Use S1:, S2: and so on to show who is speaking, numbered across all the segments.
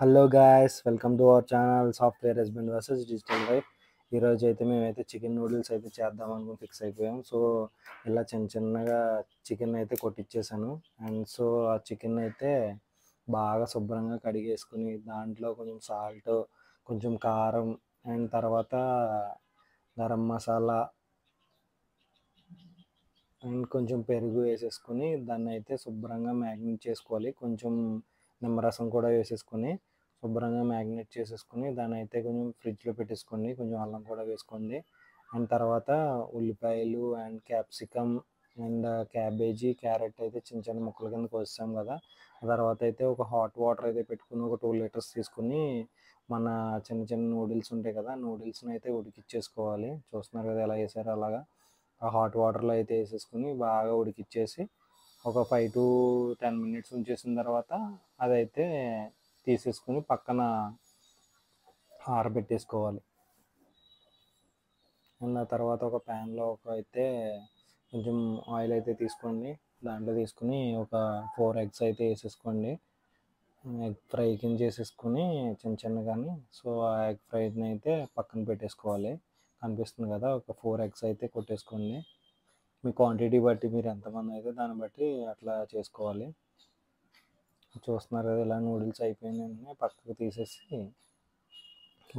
S1: Hello guys, welcome to our channel software husband versus digital wife. ఈరోజు అయితే మేమైతే chicken noodles అయితే చేద్దాం అనుకుని ఫిక్స్ అయిపోయాం. సో ఇలా చిన్న చిన్నగా చికెన్ అయితే కొట్టించేసాను. అండ్ సో ఆ చికెన్ అయితే బాగా శుభ్రంగా కడిగేసుకుని దాంట్లో కొంచెం సాల్ట్, కొంచెం కారం అండ్ తర్వాత గరం మసాలా అండ్ కొంచెం పెరుగు వేసేసుకొని దాన్ని అయితే శుభ్రంగా మ్యాగ్నేట్ చేసుకోవాలి. కొంచెం నిమ్మరసం కూడా వేసేసుకొని శుభ్రంగా మ్యాగ్నేట్ చేసేసుకొని దాన్ని అయితే కొంచెం ఫ్రిడ్జ్లో పెట్టేసుకోండి. కొంచెం అల్లం కూడా వేసుకోండి. అండ్ తర్వాత ఉల్లిపాయలు and capsicum and cabbage, carrot అయితే చిన్న చిన్న ముక్కల కింద కోసాం కదా. ఆ తర్వాత అయితే ఒక హాట్ వాటర్ అయితే పెట్టుకుని ఒక 2 లీటర్స్ తీసుకుని మన చిన్న చిన్న నూడిల్స్ ఉంటాయి కదా, నూడిల్స్ని అయితే ఉడికిచ్చేసుకోవాలి. చూస్తున్నారు కదా ఎలా వేసారో అలాగా. ఆ హాట్ వాటర్లో అయితే వేసేసుకుని బాగా ఉడికిచ్చేసి ఒక 5 to 10 minutes ఉంచేసిన తర్వాత అదైతే తీసేసుకుని పక్కన ఆరబెట్టేసుకోవాలి. అండ్ ఆ తర్వాత ఒక ప్యాన్లో అయితే కొంచెం ఆయిల్ అయితే తీసుకోండి. దాంట్లో తీసుకుని ఒక 4 eggs అయితే వేసేసుకోండి. ఎగ్ ఫ్రై కింద చేసేసుకుని చిన్న చిన్నగాని. సో ఆ ఎగ్ ఫ్రైని అయితే పక్కన పెట్టేసుకోవాలి. కనిపిస్తుంది కదా, ఒక 4 eggs అయితే కొట్టేసుకోండి. మీ క్వాంటిటీ బట్టి మీరు ఎంతమంది అయితే దాన్ని బట్టి అట్లా చేసుకోవాలి. చూస్తున్నారు కదా, ఇలా నూడిల్స్ అయిపోయిన వెంటనే పక్కకు తీసేసి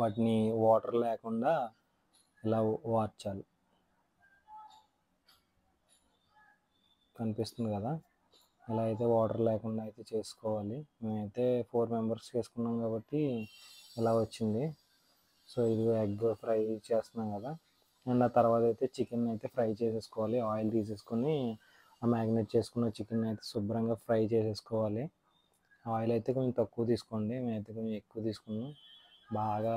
S1: వాటిని వాటర్ లేకుండా ఇలా వార్చాలి. కనిపిస్తుంది కదా, ఇలా అయితే వాటర్ లేకుండా అయితే చేసుకోవాలి. మేమైతే 4 members చేసుకున్నాం కాబట్టి ఇలా వచ్చింది. సో ఇది ఎగ్ ఫ్రై చేస్తున్నాం కదా. అండ్ ఆ తర్వాత అయితే చికెన్ అయితే ఫ్రై చేసేసుకోవాలి. ఆయిల్ తీసేసుకొని ఆ మ్యాగ్నేట్ చేసుకున్న చికెన్ అయితే శుభ్రంగా ఫ్రై చేసేసుకోవాలి. ఆయిల్ అయితే కొంచెం తక్కువ తీసుకోండి, మేమైతే కొంచెం ఎక్కువ తీసుకున్నాం. బాగా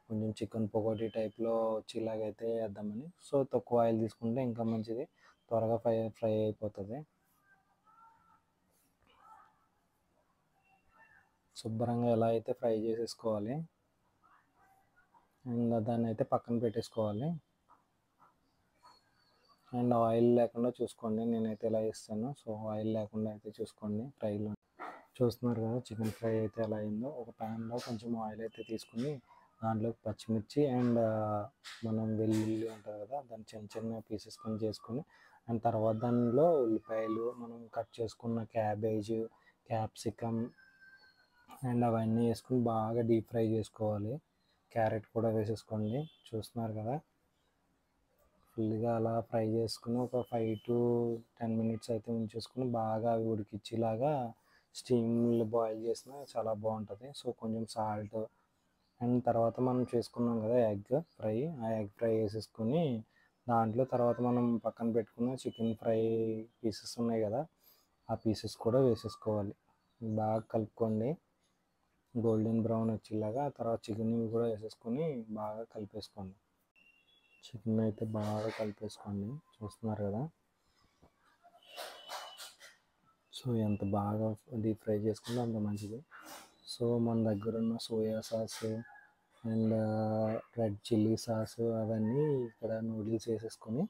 S1: కొంచెం చికెన్ పకోడీ టైప్లో వచ్చేలాగైతే వేద్దామని. సో తక్కువ ఆయిల్ తీసుకుంటే ఇంకా మంచిది, త్వరగా ఫ్రై అయిపోతుంది. శుభ్రంగా ఎలా అయితే ఫ్రై చేసేసుకోవాలి. అండ్ దాన్ని అయితే పక్కన పెట్టేసుకోవాలి. అండ్ ఆయిల్ లేకుండా చూసుకోండి, నేనైతే ఇలా ఇస్తాను. సో ఆయిల్ లేకుండా అయితే చూసుకోండి ఫ్రైలో. చూస్తున్నారు కదా చికెన్ ఫ్రై అయితే ఎలా అయిందో. ఒక ప్యాన్లో కొంచెం ఆయిల్ అయితే తీసుకుని దాంట్లో పచ్చిమిర్చి అండ్ మనం వెల్లుల్లి ఉంటుంది కదా, దాన్ని చిన్న చిన్న పీసెస్ కింద చేసుకొని అండ్ తర్వాత దానిలో ఉల్లిపాయలు, మనం కట్ చేసుకున్న క్యాబేజ్, క్యాప్సికమ్ అండ్ అవన్నీ వేసుకుని బాగా డీప్ ఫ్రై చేసుకోవాలి. క్యారెట్ కూడా వేసేసుకోండి. చూస్తున్నారు కదా, ఫుల్గా అలా ఫ్రై చేసుకుని ఒక 5 to 10 minutes అయితే ఉంచేసుకుని బాగా అవి ఉడికిచ్చేలాగా స్టీమ్లో బాయిల్ చేసినా చాలా బాగుంటుంది. సో కొంచెం సాల్ట్ అండ్ తర్వాత మనం చేసుకున్నాం కదా ఎగ్ ఫ్రై, ఆ ఎగ్ ఫ్రై వేసేసుకొని దాంట్లో తర్వాత మనం పక్కన పెట్టుకున్న చికెన్ ఫ్రై పీసెస్ ఉన్నాయి కదా, ఆ పీసెస్ కూడా వేసేసుకోవాలి. బాగా కలుపుకోండి గోల్డెన్ బ్రౌన్ వచ్చేలాగా. తర్వాత చికెన్ కూడా వేసేసుకొని బాగా కలిపేసుకోండి. చికెన్ అయితే బాగా కలిపేసుకోండి. చూస్తున్నారు కదా, సో ఎంత బాగా డీప్ ఫ్రై చేసుకుంటే అంత మంచిది. సో మన దగ్గర ఉన్న soya sauce and red chilli sauce అవన్నీ ఇక్కడ నూడిల్స్ వేసేసుకొని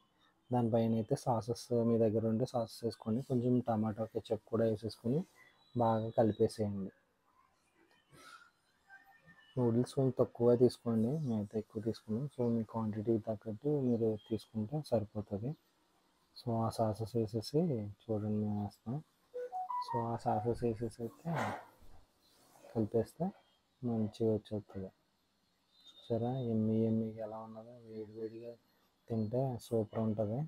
S1: దానిపైన అయితే సాసెస్ మీ దగ్గర ఉంటే సాసెస్ వేసుకొని కొంచెం టమాటో కెచప్ కూడా వేసేసుకొని బాగా కలిపేసేయండి. నూడిల్స్ కొంచెం తక్కువ తీసుకోండి, మేమైతే ఎక్కువ తీసుకున్నాం. సో మీ క్వాంటిటీ తగ్గట్టు మీరు తీసుకుంటే సరిపోతుంది. సో ఆ సాసెస్ వేసేసి చూడండి మేము వేస్తాం. సో ఆ సాసెస్ వేసేసి అయితే కలిపేస్తే మంచిగా వచ్చేస్తుంది. చూసారా ఎమ్మి ఎమ్మిగా ఎలా ఉన్నదో, వేడివేడిగా తింటే సూపర్ ఉంటుంది.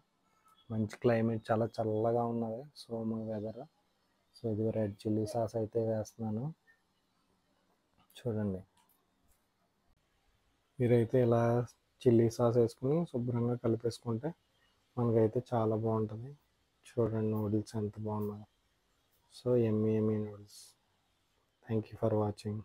S1: మంచి క్లైమేట్, చాలా చల్లగా ఉన్నది సో మా వెదర్. సో ఇది రెడ్ చిల్లీ సాస్ అయితే వేస్తున్నాను. చూడండి, మీరైతే ఇలా చిల్లీ సాస్ వేసుకుని శుభ్రంగా కలిపేసుకుంటే మనకైతే చాలా బాగుంటుంది. చూడండి నూడిల్స్ ఎంత బాగున్నాయో. So yummy yummy noodles. Thank you for watching.